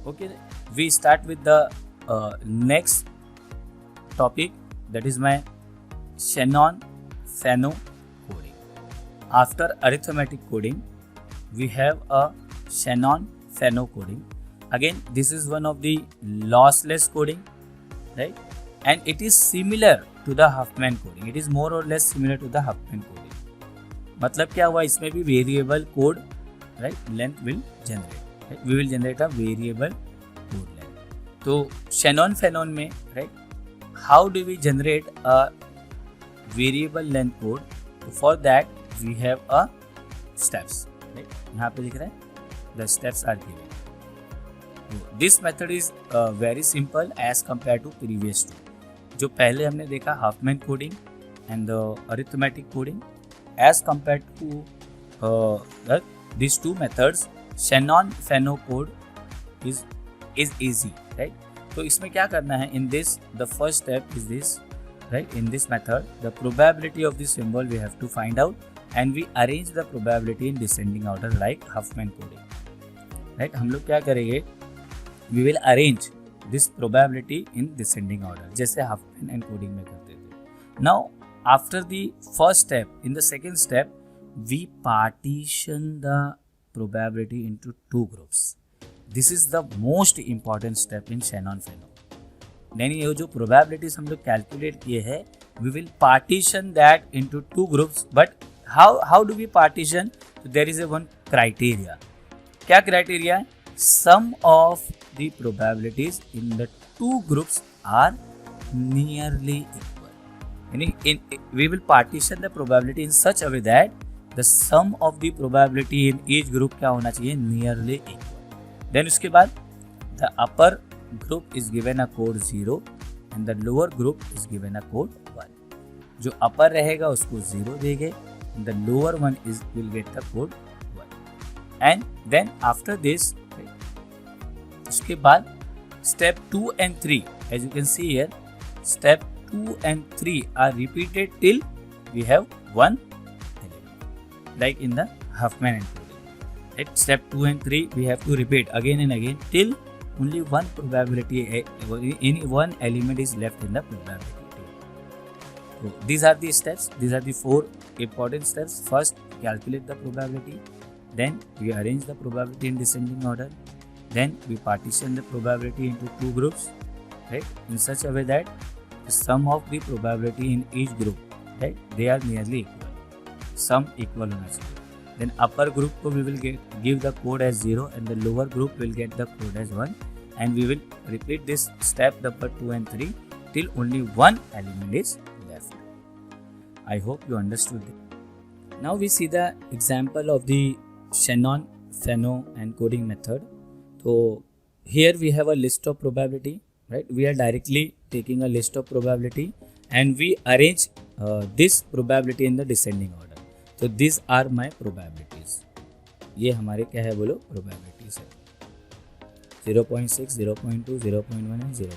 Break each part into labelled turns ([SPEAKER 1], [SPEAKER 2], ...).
[SPEAKER 1] Okay, we start with the next topic, that is my Shannon-Fano coding. After arithmetic coding, we have a Shannon-Fano coding. Again, this is one of the lossless coding, right? And it is similar to the Huffman coding. It is more or less similar to the Huffman coding. मतलब क्या हुआ, इसमें भी variable code, right, length will generate, we will generate a variable code length. तो Shannon Fano में, right, how do we generate a variable length code? For that we have a steps, right, यहाँ पे लिख रहा है the steps are given. This method is very simple as compare to previous two. जो पहले हमने देखा Huffman coding and the arithmetic coding, as compared to these two methods, Shannon-Fano code is easy, right? तो इसमें क्या करना है, in this the first step is this, right? In this method the probability of the symbol we have to find out and we arrange the probability in descending order like Huffman coding, right? हम लोग क्या करेंगे, we will arrange this probability in descending order जैसे Huffman and coding में करते थे. Now after the first step, in the second step we partition the probability into two groups. This is the most important step in Shannon-Fano. यानी ये जो probabilities हम लोग calculate किए हैं, we will partition that into two groups. But how do we partition? So there is a one criteria. क्या criteria है? Sum of the probabilities in the two groups are nearly equal. We will partition the probability in such a way that the sum of the probability in each group क्या होना चाहिए, nearly equal. Then उसके बाद the upper group is given a code 0 and the lower group is given a code 1. जो upper रहेगा उसको 0 देंगे and the lower one will get the code 1. And then after this, उसके बाद step 2 and 3, as you can see here, step 2 and 3 are repeated till we have one element, like in the Huffman and coding. At step 2 and 3 we have to repeat again and again till only one probability, any one element is left in the probability table. So these are the steps. These are the four important steps. First, calculate the probability. Then we arrange the probability in descending order. Then we partition the probability into two groups, right, in such a way that the sum of the probability in each group, right, they are nearly equal. Sum equal होना चाहिए. Then upper group को we will give the code as 0 and the lower group will get the code as 1, and we will repeat this step number 2 and 3 till only one element is left. I hope you understood it. Now we see the example of the Shannon-Fano and coding method. So here we have a list of probability, right? We are directly taking a list of probability and we arrange this probability in the descending order. So these are my probabilities. ये हमारे क्या है बोलो, probabilities है. 0.6, 0.2, 0.1 and 0.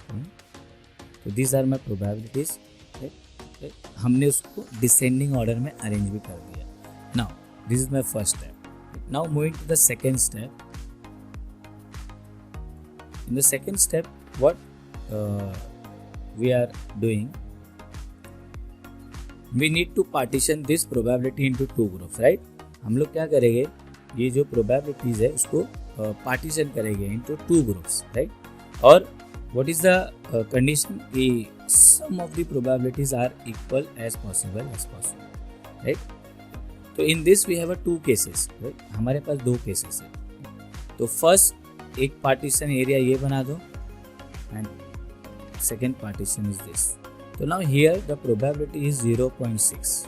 [SPEAKER 1] So these are my probabilities. right? हमने उसको descending order में arrange भी कर दिया. Now this is my first step. Now moving to the second step. In the second step, what we are doing, we need to partition this probability into two groups, right? हम लोग क्या करेंगे, ये जो probabilities है उसको partition करेंगे into two groups, right? और what is the condition? कि sum of the probabilities are equal as possible, right? तो in this we have a two cases, right? हमारे पास दो cases है. तो first एक partition area ये बना दो and second partition is this. So now here the probability is 0.6.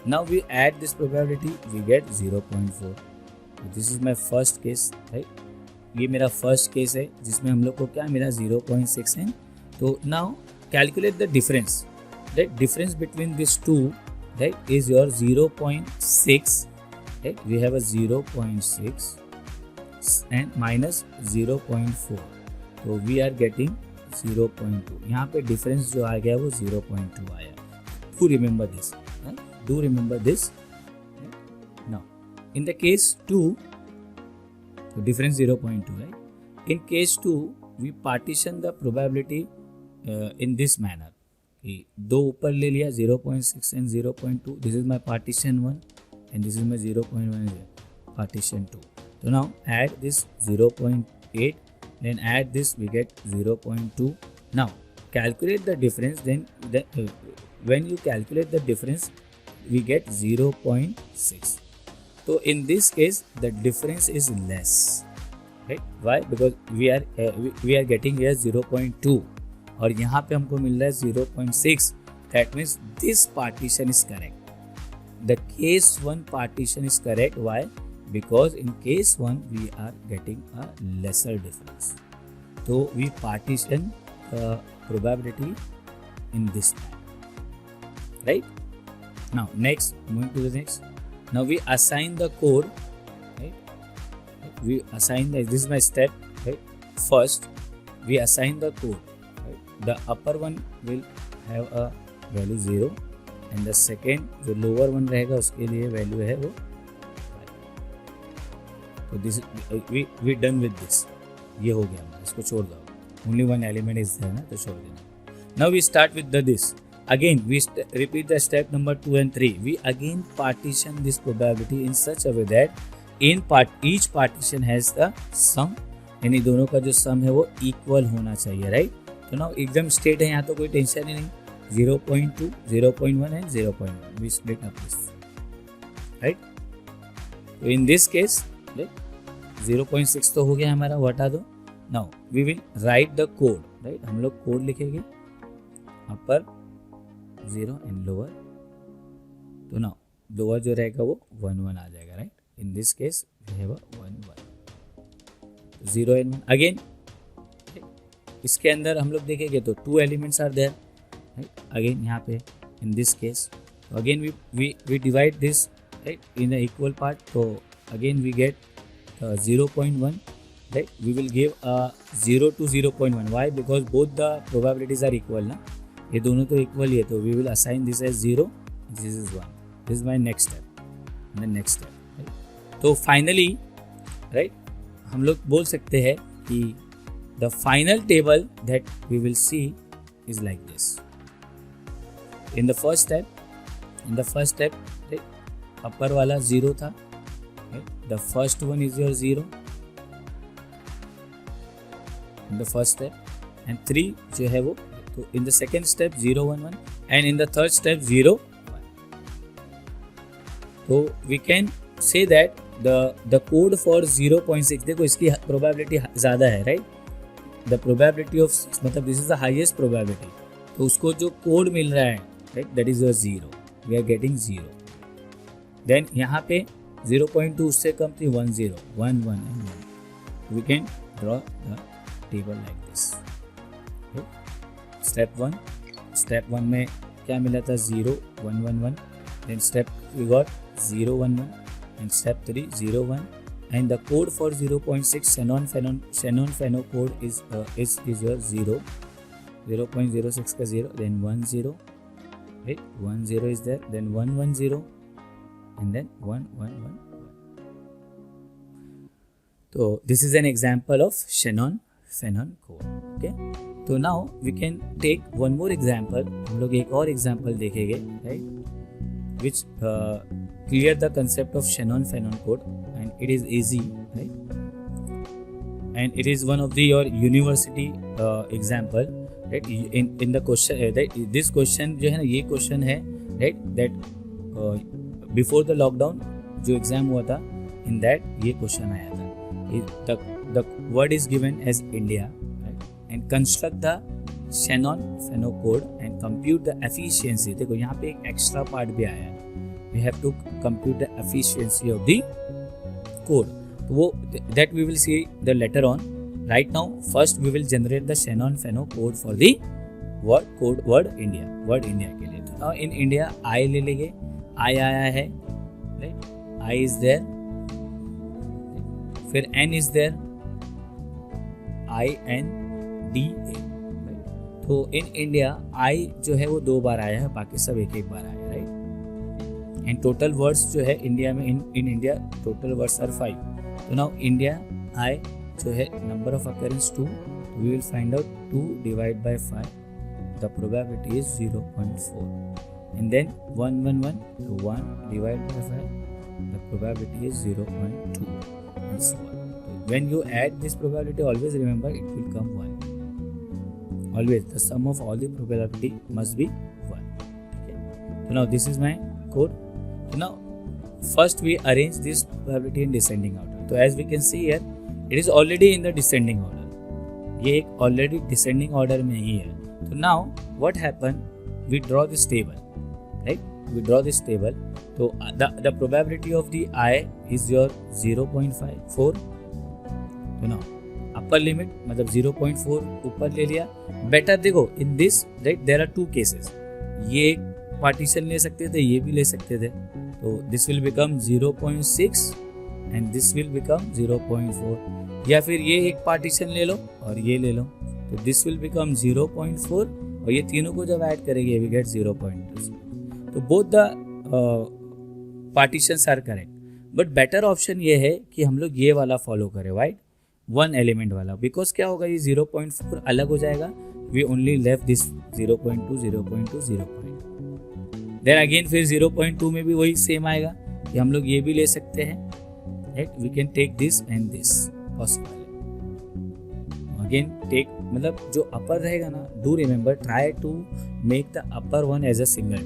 [SPEAKER 1] Now we add this probability, we get 0.4. So this is my first case, right? ये मेरा first case है जिसमें हम लोग को क्या मिला, 0.6 है. तो now calculate the difference. The difference between these two, right, is your 0.6. Right? We have a 0.6 and minus 0.4. So we are getting 0.2. यहाँ पे difference जो आ गया वो 0.2 आया. Do remember this. Right? Do remember this. Right? Now in the case 2, so difference 0.2, right? in case 2 we partition the probability in this manner कि दो ऊपर ले लिया 0.6 and 0.2, this is my partition 1 and this is my 0.1 partition 2. So now add this 0.8, then add this, we get 0.2. Now calculate the difference, then when you calculate the difference we get 0.6. So in this case the difference is less, right? Why? Because we are getting here 0.2 और यहाँ पे हमको मिल रहा है 0.6. That means this partition is correct. The case 1 partition is correct. Why? Because in case 1 we are getting a lesser difference. So we partition the probability in this manner, right? Now next, moving to the next. Now we assign the code, right? We assign this is my step, right? First we assign the code, right? The upper one will have a value 0 and the second जो lower one रहेगा उसके लिए value है वो 5. तो this we done with this. ये हो गया हमारा, इसको छोड़ दो. Only one element is there ना, तो छोड़ देना. Now we start with this. Again we repeat the step number 2 and 3. We again partition this probability in such a way that each partition has the sum, यानी दोनों का जो sum है वो equal होना चाहिए, right? तो now एकदम straight है, यहाँ तो कोई टेंशन ही नहीं. 0.2, 0.1 and 0.1. We split up this, right? So in this case, right, 0.6 तो हो गया हमारा, वो हटा दो. Now we will write the code, right? हम लोग कोड लिखेंगे, upper 0 and lower. तो now lower जो रहेगा वो 1 1 आ जाएगा, right? In this case we have a 1 1. 0 and 1 again. इसके अंदर हम लोग देखेंगे तो 2 elements are there, right? Again यहाँ पे in this case, so again we divide this, right, in the equal part. So again we get 0.1, right? We will give 0 to 0.1. Why? Because both the probabilities are equal ना, ये दोनों तो equal ही है, तो we will assign this as 0, this is 1. This is my next step, and the next step, right? तो finally, right, हम लोग बोल सकते हैं कि the final table that we will see is like this. In the first step, right, upper वाला 0 था, right? The first one is your 0 in the first step, and 3 जो है वो, तो in the second step 0 1 1, and in the third step 0 1. So we can say that the code for 0.6, देखो इसकी probability ज़्यादा है, right? The probability of 6, मतलब this is the highest probability, तो उसको जो कोड मिल रहा है, right, that is your 0. We are getting 0. Then यहाँ पे 0.2 उससे कम थी, 1 0 1 1 and 1. We can draw the table like this. Okay? Step 1 में क्या मिला था, 0 1 1 1. Then step we got 0 1 1, and step 3 0 1. And the code for 0.6 Shannon Fano code is your 0, 0.06 का 0, then 1 0, right? 1 0 is there, then 1 1 0, and then 1 1 1 1. So this is an example of Shannon Fano code. Okay. So now we can take one more example. हम लोग एक और example देखेंगे, right? Which clear the concept of Shannon Fano code, and it is easy, right? And it is one of the your university example, right? In the question, this question जो है ना, ये question है, right? That before the lockdown जो exam हुआ था, in that ये question आया था. The word is given as India, right? And construct the Shannon Fano code and compute the efficiency. देखो यहाँ पे एक extra part भी आया है. We have to compute the efficiency of the code. So that we will see the later on. Right now, first we will generate the Shannon Fano code for the word India के लिए. Now in India I ले लेंगे, I आया है, right? I is there, फिर N is there, I N D A, right? तो in India I जो है वो 2 बार आया है, बाकी सब एक बार आया है, right? And total words जो है इंडिया में in India total words are 5. So now India I जो है number of occurrence 2, we will find out 2 divide by 5, the probability is 0.4, and then 1 1 1, तो 1 divide by 5, the probability is 0.2, and so on. When you add this probability, always remember it will come 1. Always the sum of all the probability must be 1. Okay. So now this is my code. So now first we arrange this probability in descending order. So as we can see here, it is already in the descending order. ये एक already descending order में ही है. So now what happen? We draw this table, right? We draw this table. So the probability of the I is your 0.54. तो ना upper limit मतलब 0.4 ऊपर ले लिया. बेटर देखो in this right there are 2 cases. ये एक पार्टीशन ले सकते थे, ये भी ले सकते थे. तो this will become 0.6 and this will become 0.4. या फिर ये एक पार्टीशन ले लो और ये ले लो, तो दिस विल बिकम 0.4 और ये तीनों को जब ऐड करेंगे वी गेट 0.2. तो both the partitions are correct, but better option ये है कि हम लोग ये वाला फॉलो करें, राइट, 1 एलिमेंट वाला. बिकॉज क्या होगा, ये 0.4 अलग हो जाएगा. We only left this 0.2 0.2 0.2. Then again फिर 0.2 में भी वही सेम आएगा कि हम लोग ये भी ले सकते हैं, right. We can take this and this possible. Again take मतलब जो अपर रहेगा ना, do remember try to make the upper one as a single.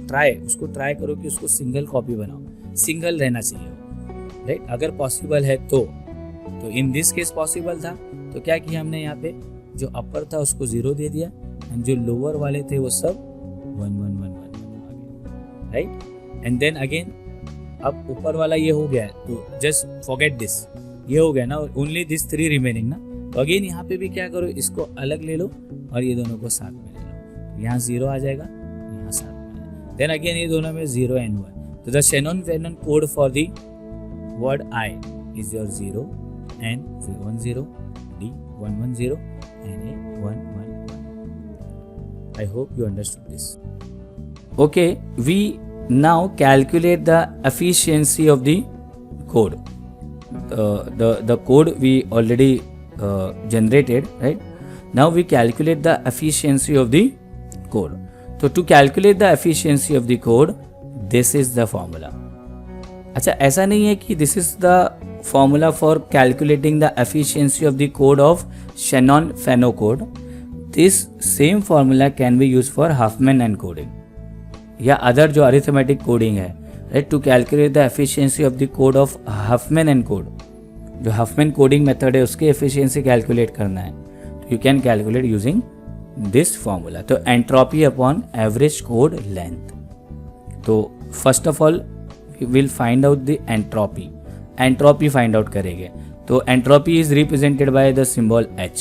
[SPEAKER 1] उसको ट्राई करो कि उसको सिंगल कॉपी बनाओ, सिंगल रहना चाहिए, राइट. अगर पॉसिबल है तो इन दिस केस पॉसिबल था, तो क्या किया हमने यहाँ पे जो अपर था उसको 0 दे दिया एंड जो लोअर वाले थे वो सब 1 1 1 1 आ गए, राइट. एंड देन अगेन अब ऊपर वाला ये हो गया है, तो जस्ट फॉरगेट दिस, ये हो गया ना, ओनली दिस 3 रिमेनिंग ना. तो अगेन यहाँ पे भी क्या करो, इसको अलग ले लो और ये दोनों को साथ में ले लो. यहाँ 0 आ जाएगा, यहाँ साथ में. देन अगेन ये दोनों में 0 and 1. तो the Shannon Vernon code for the word I is your 0 and 010, D 110 and A 111. I hope you understood this. Okay, we now calculate the efficiency of the code. The code we already generated, right? Now we calculate the efficiency of the code. So to calculate the efficiency of the code, this is the formula. अच्छा, ऐसा नहीं है कि this is the formula for calculating the efficiency of the code of Shannon-Fano code. This same formula can be used for Huffman encoding या other जो arithmetic coding है, right? To calculate the efficiency of the code of Huffman encode, जो Huffman coding method है उसकी efficiency calculate करना है, तो you can calculate using this formula. तो entropy upon average code length. तो first of all we will find out the entropy. Entropy find out करेंगे. तो entropy is represented by the symbol H.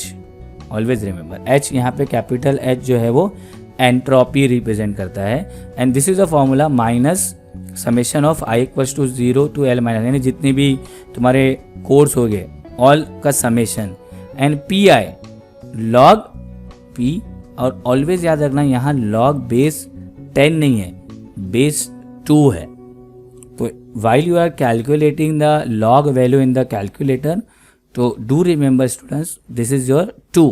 [SPEAKER 1] Always remember H, यहाँ पे capital H जो है वो entropy represent करता है. And this is a formula minus summation of I equals to 0 to L minus, यानी जितने भी तुम्हारे कोड्स हो गए ऑल का summation. And PI log P, और ऑलवेज याद रखना यहाँ लॉग बेस 10 नहीं है, बेस 2 है. तो while you are calculating the log value in the calculator, तो do remember students, this is your 2.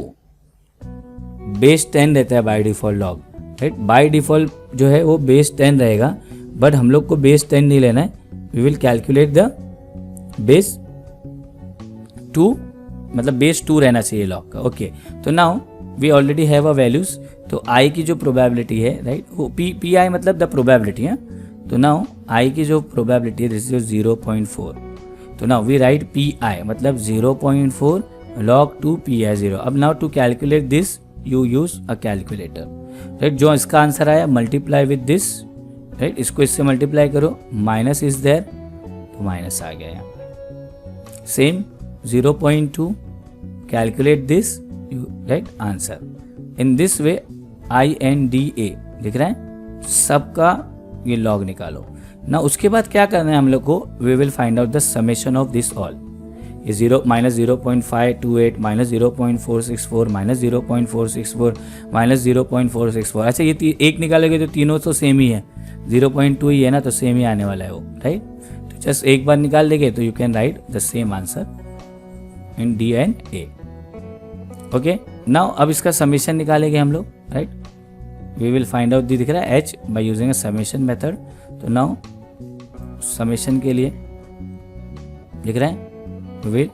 [SPEAKER 1] Base 10 रहता है by default log, right. By default जो है वो बेस 10 रहेगा, बट हम लोग को बेस 10 नहीं लेना है. We will calculate the base 2, मतलब बेस 2 रहना चाहिए लॉग का. ओके, तो now we already have a values. तो आई की जो प्रोबेबिलिटी है, राइट, वो पी आई मतलब द प्रोबेबिलिटी है. तो नाउ आई की जो प्रोबेबिलिटी है दिस इज 0.4. तो now we write P I मतलब 0.4 log 2 पी आई 0. अब now to calculate this you use a calculator, right. जो इसका आंसर आया मल्टीप्लाई विद दिस, राइट. इसको इससे मल्टीप्लाई करो, माइनस इज देयर, तो माइनस आ गया. Same 0.2 calculate this, you right answer. In this way INDA लिख रहे हैं, सबका ये लॉग निकालो ना. उसके बाद क्या करना है हम लोग को, we will find out the summation of this all. ये 0 माइनस 0.528 माइनस 0.464 माइनस 0.464 माइनस 0.464. अच्छा, ये एक निकालोगे तो तीनों तो सेम ही है, 0.2 ही है ना, तो सेम ही आने वाला है वो, राइट. तो जस्ट एक बार निकाल देंगे तो you can write the same answer. In the end ए। ओके, नाउ अब इसका समेशन निकालेंगे हम लोग, right. We will find out the, दिख रहा है H by using a summation method. तो नाउ समेशन के लिए लिख रहे हैं will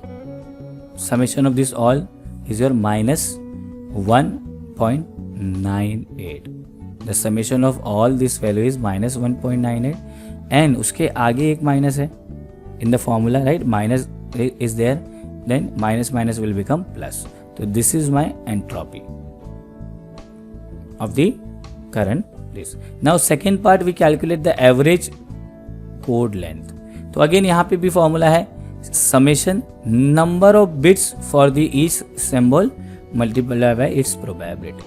[SPEAKER 1] summation of this all is your -1.98। The summation of all this value is -1.98 and उसके आगे एक माइनस है in the formula, right. Minus is there, then minus minus will become plus. तो this is my entropy of the current this. Now second part we calculate the average code length. तो again यहाँ पे भी formula है summation number of bits for the each symbol multiplied by its probability.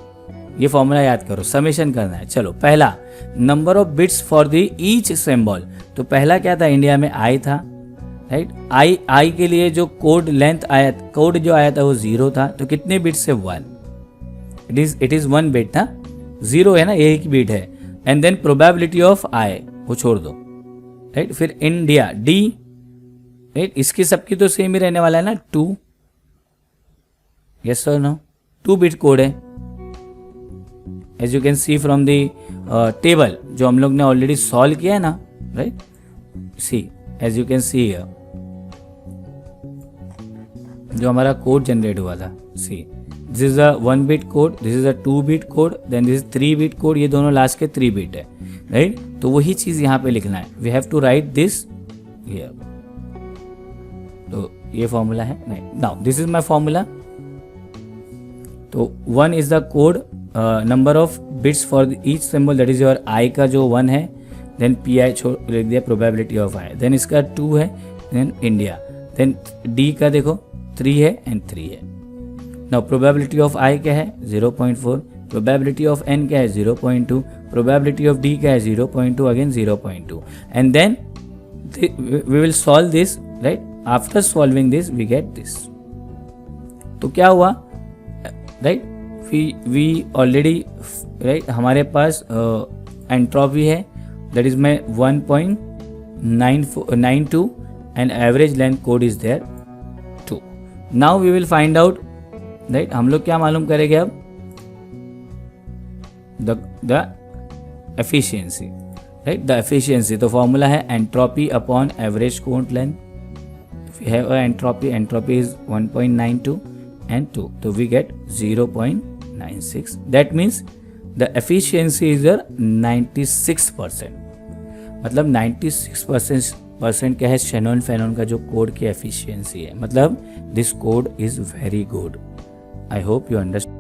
[SPEAKER 1] ये formula याद करो, summation करना है। चलो पहला number of bits for the each symbol, तो पहला क्या था, इंडिया में आई था, राइट। आई के लिए जो कोड लेंथ आया, कोड जो आया था वो 0 था, तो कितने बिट्स से 1, इट इज 1 बिट ना, 0 है ना, एक बिट है। एंड देन प्रोबेबिलिटी ऑफ आई वो छोड़ दो, राइट। फिर इंडिया डी, राइट, इसकी सबकी तो सेम ही रहने वाला है ना, 2, यस और नो, 2 बिट कोड है। As you can see from the table जो हम लोग ने ऑलरेडी सॉल्व किया है ना, right. See as you can see here जो हमारा कोड जनरेट हुआ था, see this is a 1 bit code, this is a 2 bit code, then this is 3 bit code, ये दोनों लास्ट के 3 बिट है, राइट। तो वही चीज यहाँ पे लिखना है, we have to write this here. तो ये फॉर्मूला है, नहीं, now this is my formula. तो 1 is the code number of bits for each symbol, that is your I का जो 1 है, देन पी आई लिख दिया, प्रोबेबिलिटी ऑफ आई, देन इसका 2 है, देन इंडिया, देन डी का देखो 3 है एंड 3 है। नाउ प्रोबेबिलिटी ऑफ आई क्या है 0.4, प्रोबेबिलिटी ऑफ एन क्या है 0.2, प्रोबेबिलिटी ऑफ डी क्या है 0.2, again 0.2, and then we will solve this, right. After solving this we get this. तो क्या हुआ, राइट, वी ऑलरेडी, राइट, हमारे पास एंट्रोपी है, that is my 1.92 and average length code is there 2। Now we will find out, right, हम लोग क्या मालूम करेंगे अब, the efficiency, right, the efficiency. तो फॉर्मूला है entropy upon average code length. We have a entropy, entropy is 1.92 and 2, so we get 0.96. that means the efficiency is your 96%। मतलब 96% क्या है, शेनॉन फेनॉन का जो कोड की एफिशिएंसी है। मतलब this code is very good. I hope you understand.